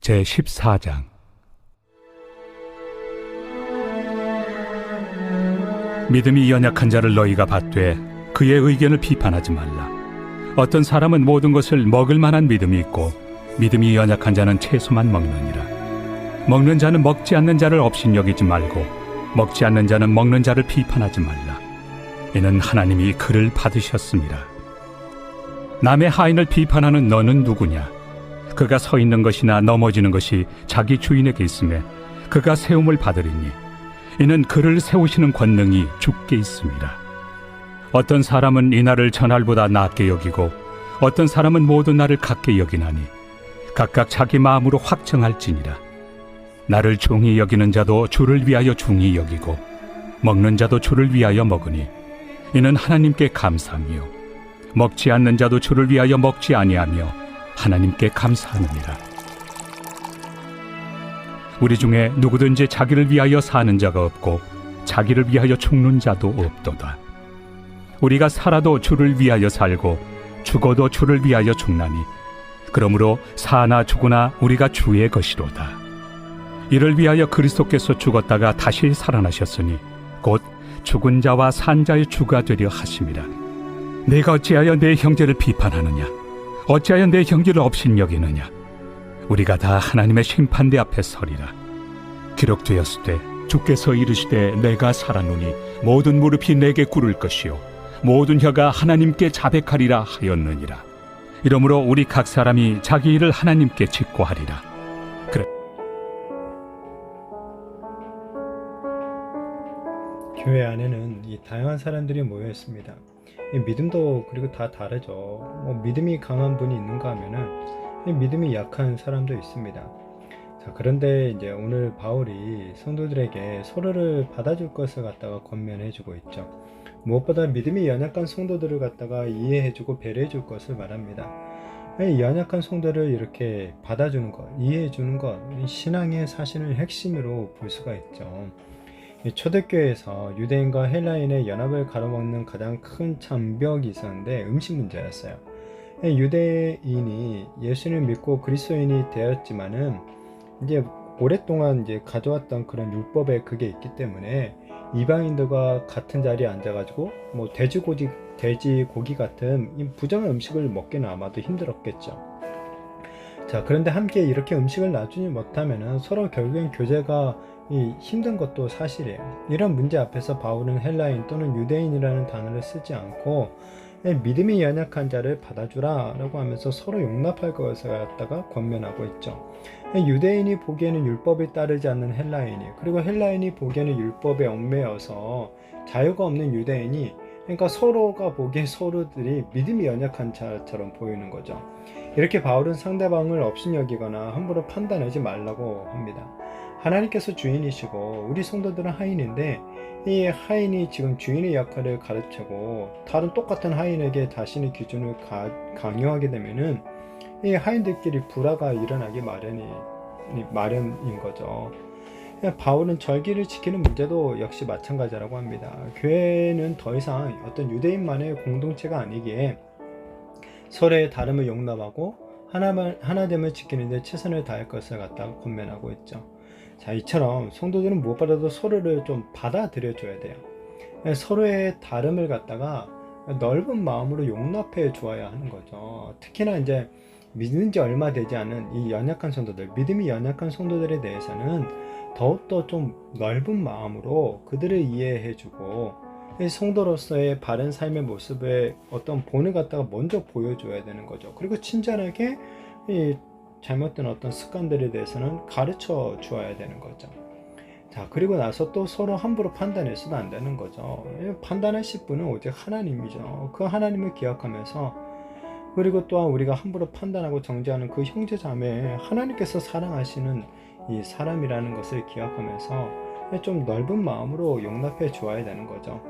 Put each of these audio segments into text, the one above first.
제14장. 믿음이 연약한 자를 너희가 받되 그의 의견을 비판하지 말라. 어떤 사람은 모든 것을 먹을 만한 믿음이 있고 믿음이 연약한 자는 채소만 먹느니라. 먹는 자는 먹지 않는 자를 업신여기지 말고 먹지 않는 자는 먹는 자를 비판하지 말라. 이는 하나님이 그를 받으셨습니다. 남의 하인을 비판하는 너는 누구냐? 그가 서 있는 것이나 넘어지는 것이 자기 주인에게 있음에 그가 세움을 받으리니 이는 그를 세우시는 권능이 주께 있습니다. 어떤 사람은 이 날을 전날보다 낮게 여기고 어떤 사람은 모든 날을 같게 여기나니 각각 자기 마음으로 확정할지니라. 나를 중히 여기는 자도 주를 위하여 중히 여기고 먹는 자도 주를 위하여 먹으니 이는 하나님께 감사하며 먹지 않는 자도 주를 위하여 먹지 아니하며 하나님께 감사하느니라. 우리 중에 누구든지 자기를 위하여 사는 자가 없고 자기를 위하여 죽는 자도 없도다. 우리가 살아도 주를 위하여 살고 죽어도 주를 위하여 죽나니 그러므로 사나 죽으나 우리가 주의 것이로다. 이를 위하여 그리스도께서 죽었다가 다시 살아나셨으니 곧 죽은 자와 산 자의 주가 되려 하심이라. 내가 어찌하여 내 형제를 비판하느냐? 어찌하여 내 형제를 업신여기느냐? 우리가 다 하나님의 심판대 앞에 서리라. 기록되었을 때 주께서 이르시되 내가 살았노니 모든 무릎이 내게 꿇을 것이요 모든 혀가 하나님께 자백하리라 하였느니라. 이러므로 우리 각 사람이 자기 일을 하나님께 직고하리라. 교회 안에는 이 다양한 사람들이 모여 있습니다. 이 믿음도 그리고 다 다르죠. 믿음이 강한 분이 있는가 하면은 이 믿음이 약한 사람도 있습니다. 자, 그런데 이제 오늘 바울이 성도들에게 서로를 받아줄 것을 갖다가 권면해주고 있죠. 무엇보다 믿음이 연약한 성도들을 갖다가 이해해주고 배려해줄 것을 말합니다. 이 연약한 성도를 이렇게 받아주는 것, 이해해주는 것, 신앙의 사실을 핵심으로 볼 수가 있죠. 초대교회에서 유대인과 헬라인의 연합을 가로막는 가장 큰 장벽이 있었는데 음식 문제였어요. 유대인이 예수를 믿고 그리스도인이 되었지만은 이제 오랫동안 이제 가져왔던 그런 율법에 그게 있기 때문에 이방인들과 같은 자리에 앉아가지고 뭐 돼지고기 같은 부정한 음식을 먹기는 아마도 힘들었겠죠. 자, 그런데 함께 이렇게 음식을 놔주지 못하면은 서로 결국엔 교제가 힘든 것도 사실이에요. 이런 문제 앞에서 바울은 헬라인 또는 유대인이라는 단어를 쓰지 않고 믿음이 연약한 자를 받아주라 라고 하면서 서로 용납할 것을 갖다가 권면하고 있죠. 유대인이 보기에는 율법에 따르지 않는 헬라인이, 그리고 헬라인이 보기에는 율법에 얽매여서 자유가 없는 유대인이, 그러니까 서로가 보기에 서로들이 믿음이 연약한 자처럼 보이는 거죠. 이렇게 바울은 상대방을 업신여기거나 함부로 판단하지 말라고 합니다. 하나님께서 주인이시고 우리 성도들은 하인인데 이 하인이 지금 주인의 역할을 가르치고 다른 똑같은 하인에게 자신의 기준을 강요하게 되면은 이 하인들끼리 불화가 일어나기 마련인 거죠. 바울은 절기를 지키는 문제도 역시 마찬가지라고 합니다. 교회는 더 이상 어떤 유대인만의 공동체가 아니기에 서로의 다름을 용납하고 하나됨을 지키는 데 최선을 다할 것을 갖다가 권면하고 있죠. 자, 이처럼 성도들은 무엇보다도 서로를 좀 받아들여 줘야 돼요. 서로의 다름을 갖다가 넓은 마음으로 용납해 주어야 하는 거죠. 특히나 이제 믿은 지 얼마 되지 않은 이 연약한 성도들, 믿음이 연약한 성도들에 대해서는 더욱더 좀 넓은 마음으로 그들을 이해해 주고 성도로서의 바른 삶의 모습에 어떤 본을 갖다가 먼저 보여줘야 되는 거죠. 그리고 친절하게 이 잘못된 어떤 습관들에 대해서는 가르쳐 주어야 되는 거죠. 자, 그리고 나서 또 서로 함부로 판단해서도 안 되는 거죠. 판단하실 분은 오직 하나님이죠. 그 하나님을 기억하면서, 그리고 또한 우리가 함부로 판단하고 정죄하는 그 형제 자매, 하나님께서 사랑하시는 이 사람이라는 것을 기억하면서 좀 넓은 마음으로 용납해 주어야 되는 거죠.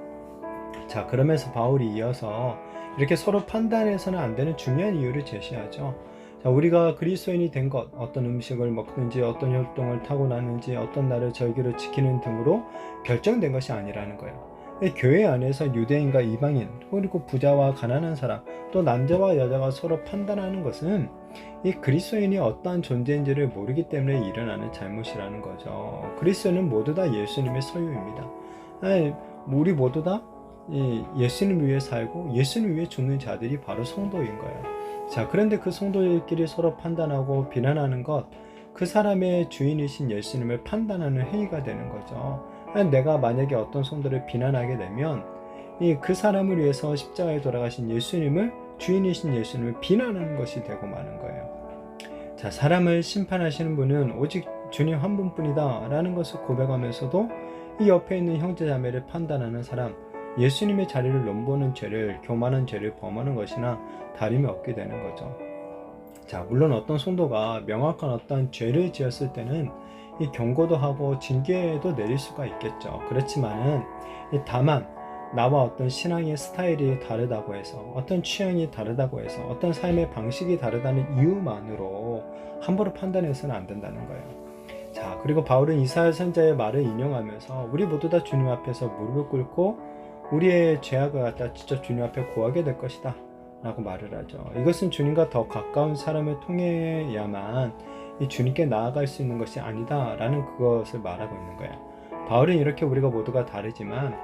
자, 그러면서 바울이 이어서 이렇게 서로 판단해서는 안 되는 중요한 이유를 제시하죠. 자, 우리가 그리스도인이 된 것, 어떤 음식을 먹든지 어떤 활동을 타고나는지 어떤 날을 절기로 지키는 등으로 결정된 것이 아니라는 거예요. 교회 안에서 유대인과 이방인, 그리고 부자와 가난한 사람, 또 남자와 여자가 서로 판단하는 것은 이 그리스도인이 어떠한 존재인지를 모르기 때문에 일어나는 잘못이라는 거죠. 그리스도는 모두 다 예수님의 소유입니다. 우리 모두 다 예수님 위해 살고 예수님 위해 죽는 자들이 바로 성도인 거예요. 자, 그런데 그 성도들끼리 서로 판단하고 비난하는 것, 그 사람의 주인이신 예수님을 판단하는 행위가 되는 거죠. 내가 만약에 어떤 성도를 비난하게 되면 그 사람을 위해서 십자가에 돌아가신 예수님을, 주인이신 예수님을 비난하는 것이 되고 마는 거예요. 자, 사람을 심판하시는 분은 오직 주님 한 분뿐이다 라는 것을 고백하면서도 이 옆에 있는 형제 자매를 판단하는 사람, 예수님의 자리를 넘보는 죄를, 교만한 죄를 범하는 것이나 다름이 없게 되는 거죠. 자, 물론 어떤 성도가 명확한 어떤 죄를 지었을 때는 이 경고도 하고 징계도 내릴 수가 있겠죠. 그렇지만은 다만 나와 어떤 신앙의 스타일이 다르다고 해서, 어떤 취향이 다르다고 해서, 어떤 삶의 방식이 다르다는 이유만으로 함부로 판단해서는 안 된다는 거예요. 자, 그리고 바울은 이사야 선지자의 말을 인용하면서 우리 모두 다 주님 앞에서 무릎을 꿇고 우리의 죄악을 갖다 직접 주님 앞에 고하게 될 것이다 라고 말을 하죠. 이것은 주님과 더 가까운 사람을 통해야만 이 주님께 나아갈 수 있는 것이 아니다 라는 그것을 말하고 있는 거예요. 바울은 이렇게 우리가 모두가 다르지만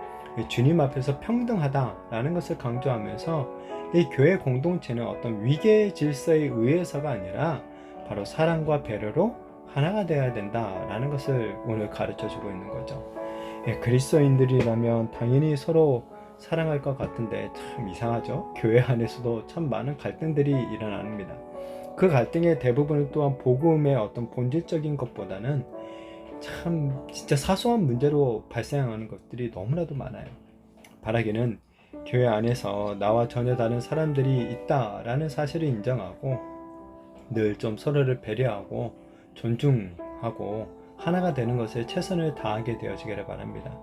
주님 앞에서 평등하다 라는 것을 강조하면서 이 교회 공동체는 어떤 위계 질서에 의해서가 아니라 바로 사랑과 배려로 하나가 되어야 된다 라는 것을 오늘 가르쳐 주고 있는 거죠. 그리스도인들이라면 당연히 서로 사랑할 것 같은데 참 이상하죠. 교회 안에서도 참 많은 갈등들이 일어납니다. 그 갈등의 대부분은 또한 복음의 어떤 본질적인 것보다는 참 진짜 사소한 문제로 발생하는 것들이 너무나도 많아요. 바라기는 교회 안에서 나와 전혀 다른 사람들이 있다라는 사실을 인정하고 늘 좀 서로를 배려하고 존중하고 하나가 되는 것에 최선을 다하게 되어지기를 바랍니다.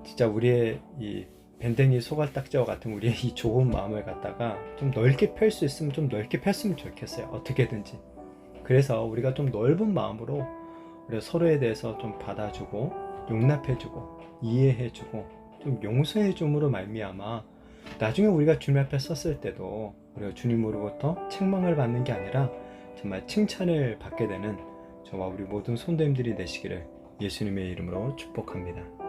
진짜 우리의 이 밴댕이 소갈딱지와 같은 우리의 이 좁은 마음을 갖다가 좀 넓게 펼 수 있으면 좀 넓게 폈으면 좋겠어요. 어떻게든지. 그래서 우리가 좀 넓은 마음으로 우리가 서로에 대해서 좀 받아주고 용납해주고 이해해주고 좀 용서해줌으로 말미암아 나중에 우리가 주님 앞에 섰을 때도 우리가 주님으로부터 책망을 받는 게 아니라 정말 칭찬을 받게 되는 저와 우리 모든 성도님들이 되시기를 예수님의 이름으로 축복합니다.